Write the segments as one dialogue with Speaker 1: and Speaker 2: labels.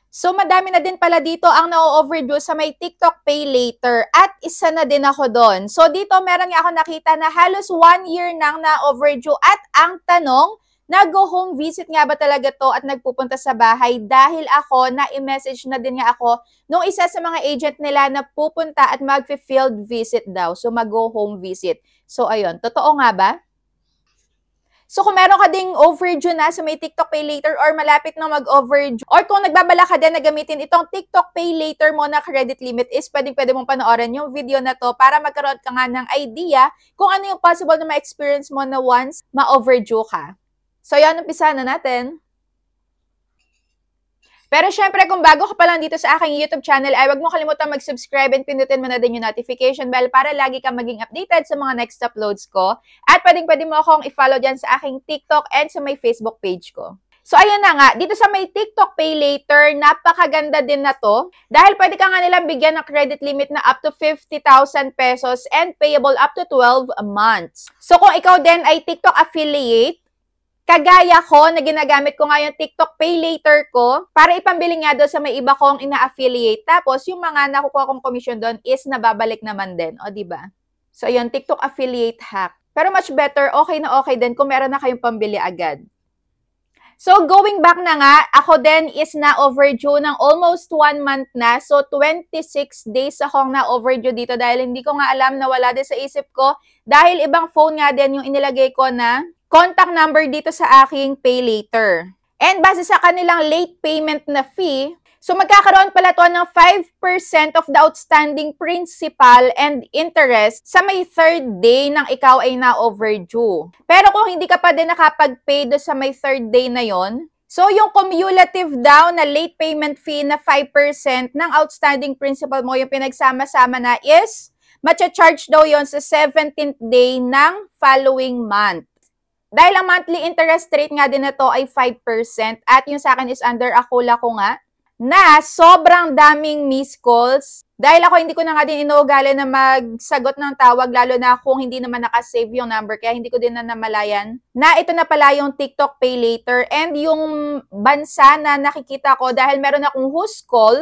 Speaker 1: So, madami na din pala dito ang na-overdue sa may TikTok Pay Later at isa na din ako doon. So, dito meron nga ako nakita na halos 1 year nang na-overdue at ang tanong, nag-go home visit nga ba talaga to at nagpupunta sa bahay dahil ako, na-message na din nga ako nung isa sa mga agent nila na pupunta at mag-field visit daw. So, mag-go home visit. So, ayun. Totoo nga ba? So, kung meron ka ding overdue na sa may TikTok Pay Later or malapit na mag-overdue, or kung nagbabala ka din na gamitin itong TikTok Pay Later mo na credit limit is pwede mong panoorin yung video na to para magkaroon ka nga ng idea kung ano yung possible na ma-experience mo na once ma-overdue ka. So, yan, umpisa na natin. Pero syempre, kung bago ka pa lang dito sa aking YouTube channel, ay huwag mo kalimutan mag-subscribe and pindutin mo na din yung notification bell para lagi kang maging updated sa mga next uploads ko. At pwede mo akong i-follow dyan sa aking TikTok and sa may Facebook page ko. So, ayun na nga, dito sa may TikTok Pay Later, napakaganda din na to. Dahil pwede ka nga nilang bigyan ng credit limit na up to 50,000 pesos and payable up to 12 months. So, kung ikaw din ay TikTok affiliate, kagaya ko na ginagamit ko nga yung TikTok Pay Later ko para ipambili nga doon sa may iba kong ina-affiliate. Tapos, yung mga nakukuha kong commission doon is nababalik naman din. O, diba? So, yun, TikTok affiliate hack. Pero much better, okay na okay din kung meron na kayong pambili agad. So, going back na nga, ako din is na overdue ng almost 1 month na. So, 26 days akong na overdue dito dahil hindi ko nga alam na wala din sa isip ko. Dahil ibang phone nga din yung inilagay ko na contact number dito sa aking Pay Later. And base sa kanilang late payment na fee, so magkakaroon pala to ng 5% of the outstanding principal and interest sa may 3rd day nang ikaw ay na-overdue. Pero kung hindi ka pa din nakapag-pay do sa may 3rd day na yon, so yung cumulative daw na late payment fee na 5% ng outstanding principal mo, yung pinagsama-sama na is, matcha-charge daw yon sa 17th day ng following month. Dahil ang monthly interest rate nga din na to ay 5% at yung sa akin is under akula ko nga na sobrang daming missed calls. Dahil ako hindi ko na nga din inuugali na magsagot ng tawag lalo na kung hindi naman nakasave yung number kaya hindi ko din na namalayan na ito na pala yung TikTok Pay Later and yung bansa na nakikita ko dahil meron akong who's call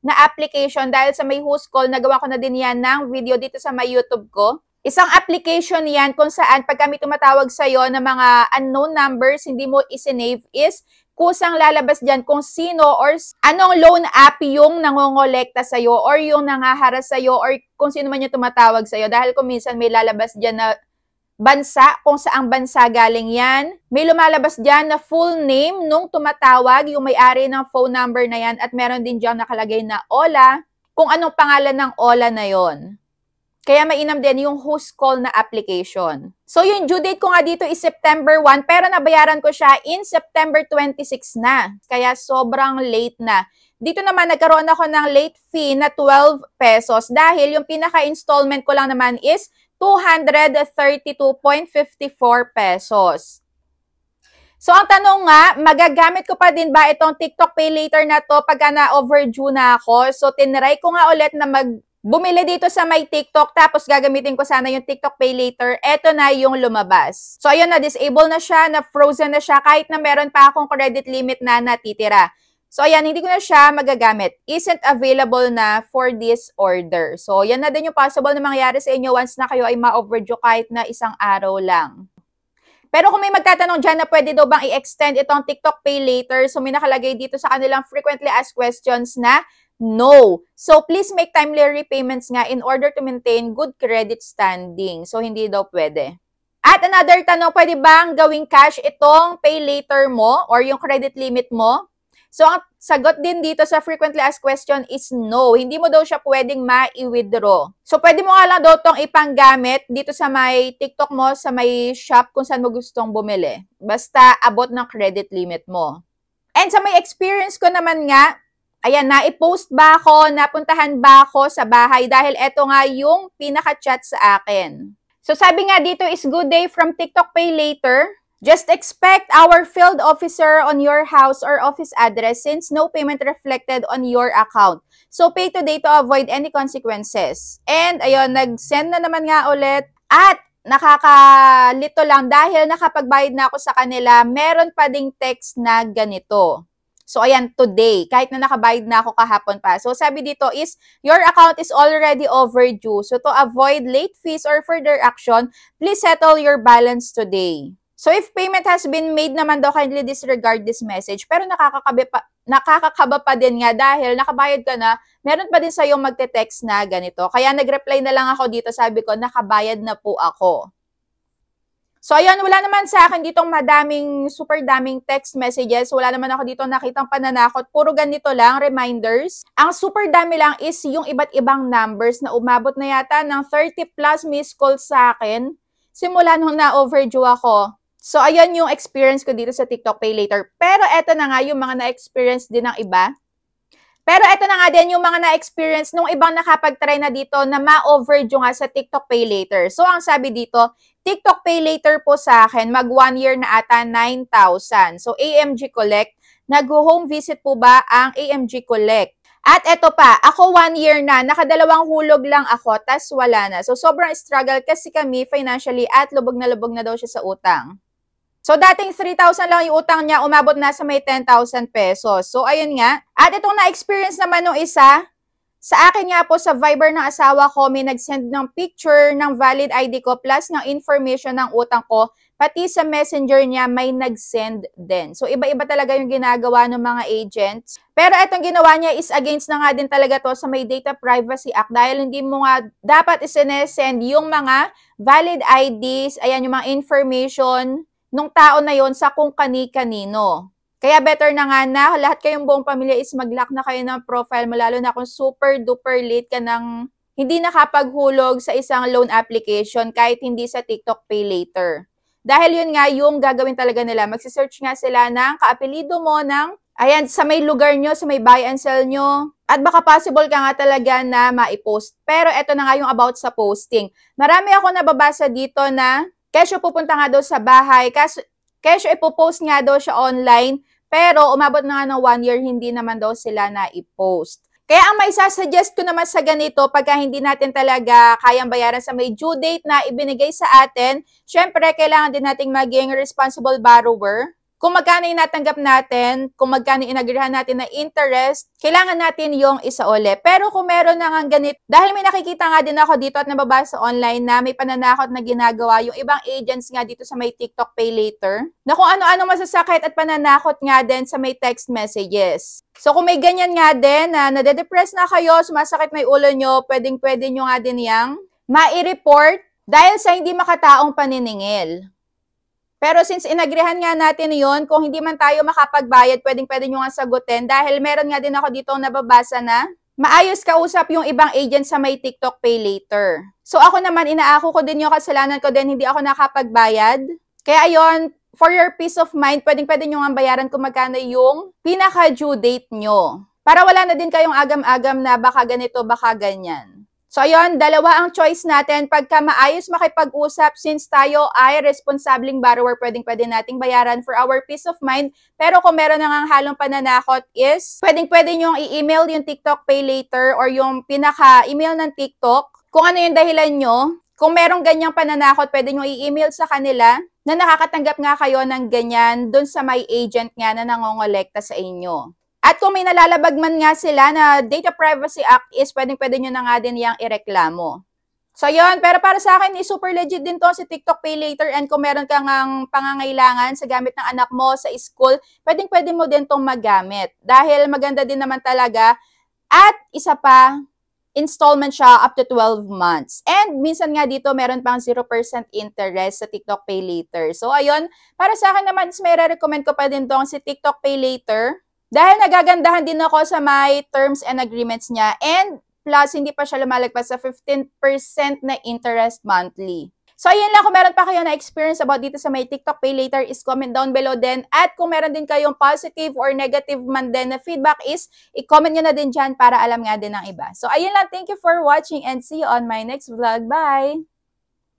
Speaker 1: na application dahil sa may who's call nagawa ko na din yan ng video dito sa may YouTube ko. Isang application yan kung saan pag kami tumatawag sa'yo ng mga unknown numbers, hindi mo isinave is kusang lalabas dyan kung sino or anong loan app yung nangongolekta sa'yo or yung nangaharas sa'yo or kung sino man yung tumatawag sa'yo. Dahil kung minsan may lalabas dyan na bansa, kung saang bansa galing yan. May lumalabas dyan na full name nung tumatawag, yung may-ari ng phone number na yan at meron din dyan nakalagay na OLA, kung anong pangalan ng OLA na yon. Kaya mainam din yung who's call na application. So, yung due date ko nga dito is September 1, pero nabayaran ko siya in September 26 na. Kaya sobrang late na. Dito naman, nagkaroon ako ng late fee na 12 pesos dahil yung pinaka-installment ko lang naman is 232.54 pesos. So, ang tanong nga, magagamit ko pa din ba itong TikTok Pay Later na to pagka na-overdue na ako? So, tinry ko nga ulit na bumili dito sa may TikTok, tapos gagamitin ko sana yung TikTok Pay Later. Eto na yung lumabas. So, ayun na, disable na siya, na-frozen na siya, kahit na meron pa akong credit limit na natitira. So, ayan, hindi ko na siya magagamit. Isn't available na for this order. So, yan na din yung possible na mangyari sa inyo once na kayo ay ma-overdue kahit na isang araw lang. Pero kung may magtatanong dyan na pwede daw bang i-extend itong TikTok Pay Later, so may nakalagay dito sa kanilang frequently asked questions na no. So, please make timely repayments nga in order to maintain good credit standing. So, hindi daw pwede. At another tanong, pwede bang gawing cash itong pay later mo or yung credit limit mo? So, ang sagot din dito sa frequently asked question is no. Hindi mo daw siya pwedeng ma-i-withdraw. So, pwede mo nga lang daw itong ipanggamit dito sa may TikTok mo, sa may shop kung saan mo gustong bumili. Basta abot ng credit limit mo. And sa may experience ko naman nga, ayan, na-post ba ako, napuntahan ba ako sa bahay dahil eto nga yung pinaka-chat sa akin. So, sabi nga dito is good day from TikTok Pay Later. Just expect our field officer on your house or office address since no payment reflected on your account. So, pay today to avoid any consequences. And, ayun, nag-send na naman nga ulit. At, nakakalito lang dahil nakapagbayad na ako sa kanila, meron pa ding text na ganito. So, ayan, today, kahit na nakabayad na ako kahapon pa. So, sabi dito is, your account is already overdue. So, to avoid late fees or further action, please settle your balance today. So, if payment has been made naman daw, kindly disregard this message. Pero nakakakaba pa din nga dahil nakabayad ka na, meron pa din sa'yong magte-text na ganito. Kaya nag-reply na lang ako dito, sabi ko, nakabayad na po ako. So, ayan, wala naman sa akin ditong super daming text messages. Wala naman ako dito nakitang pananakot. Puro ganito lang, reminders. Ang super dami lang is yung iba't ibang numbers na umabot na yata ng 30 plus missed calls sa akin. Simula nung na-overdue ako. So, ayan yung experience ko dito sa TikTok Pay Later. Pero eto na nga yung mga na-experience din ng iba. Pero eto na nga din yung mga na-experience nung ibang nakapag-try na dito na ma-overdue nga sa TikTok Pay Later. So, ang sabi dito, TikTok Pay Later po sa akin, mag 1 year na ata 9,000. So, AMG Collect. Nag-home visit po ba ang AMG Collect? At eto pa, ako 1 year na, nakadalawang hulog lang ako, tas wala na. So, sobrang struggle kasi kami financially at lubog na daw siya sa utang. So, dating 3,000 lang yung utang niya, umabot na sa may 10,000 pesos. So, ayun nga. At itong na-experience naman nung isa, sa akin nga po sa Viber ng asawa ko, may nag-send ng picture ng valid ID ko plus ng information ng utang ko, pati sa messenger niya may nag-send din. So, iba-iba talaga yung ginagawa ng mga agents. Pero itong ginawa niya is against na nga din talaga to sa may Data Privacy Act dahil hindi mo nga dapat isinesend yung mga valid IDs, ayan yung mga information nung tao na yon sa kung kani-kanino. Kaya better na nga na lahat kayong buong pamilya is mag-lock na kayo ng profile mo, lalo na kung super duper late ka ng hindi nakapaghulog sa isang loan application kahit hindi sa TikTok Pay Later. Dahil yun nga yung gagawin talaga nila. Magsisearch nga sila ng kaapelido mo ng, ayan, sa may lugar nyo, sa may buy and sell nyo. At baka possible ka nga talaga na ma-post. Pero eto na nga yung about sa posting. Marami ako nababasa dito na kesyo pupunta nga daw sa bahay, kesyo ipopost nga daw siya online, pero umabot na nga ng 1 year, hindi naman daw sila na i-post. Kaya ang may sasuggest ko naman sa ganito, pagka hindi natin talaga kayang bayaran sa may due date na ibinigay sa atin, syempre kailangan din nating maging responsible borrower. Kung magkano yung natanggap natin, kung magkano inagrihan natin na interest, kailangan natin yung isa uli. Pero kung meron na nga ganito, dahil may nakikita nga din ako dito at nababasa online na may pananakot na ginagawa yung ibang agents nga dito sa may TikTok Pay Later, na kung ano-ano masasakit at pananakot nga din sa may text messages. So kung may ganyan nga din na nade-depress na kayo, sumasakit may ulo nyo, pwedeng-pwede nyo nga din yang ma-report dahil sa hindi makataong paniningil. Pero since inagrihan nga natin yon, kung hindi man tayo makapagbayad, pwedeng-pwede nyo nga sagutin dahil meron nga din ako dito nababasa na maayos kausap yung ibang agent sa may TikTok Pay Later. So ako naman, inaako ko din yung kasalanan ko din, hindi ako nakapagbayad. Kaya ayon, for your peace of mind, pwedeng-pwede nyo nga bayaran kung magkano yung pinaka-due date nyo. Para wala na din kayong agam-agam na baka ganito, baka ganyan. So, ayun, dalawa ang choice natin. Pagka maayos makipag-usap, since tayo ay responsableng borrower, pwedeng-pwede nating bayaran for our peace of mind. Pero kung meron nang halong pananakot is, pwedeng-pwede nyong i-email yung TikTok Pay Later or yung pinaka-email ng TikTok. Kung ano yung dahilan nyo, kung merong ganyang pananakot, pwede nyo i-email sa kanila na nakakatanggap nga kayo ng ganyan dun sa may agent nga na nangongolekta sa inyo. At kung may nalalabag man nga sila na Data Privacy Act is pwedeng-pwede nyo na nga din yung ireklamo. So, yun. Pero para sa akin, super legit din to si TikTok Pay Later and kung meron kang pangangailangan sa gamit ng anak mo sa school, pwedeng-pwede mo din tong magamit. Dahil maganda din naman talaga. At isa pa, installment siya up to 12 months. And minsan nga dito, meron pang 0% interest sa TikTok Pay Later. So, ayun. Para sa akin naman, may re-recommend ko pa din tong si TikTok Pay Later. Dahil nagagandahan din ako sa my terms and agreements niya and plus hindi pa siya lumalagpas sa 15% na interest monthly. So ayun lang, kung meron pa kayo na experience about dito sa may TikTok Pay Later is comment down below din. At kung meron din kayong positive or negative man din na feedback is i-comment nyo na din dyan para alam nga din ng iba. So ayun lang, thank you for watching and see you on my next vlog. Bye!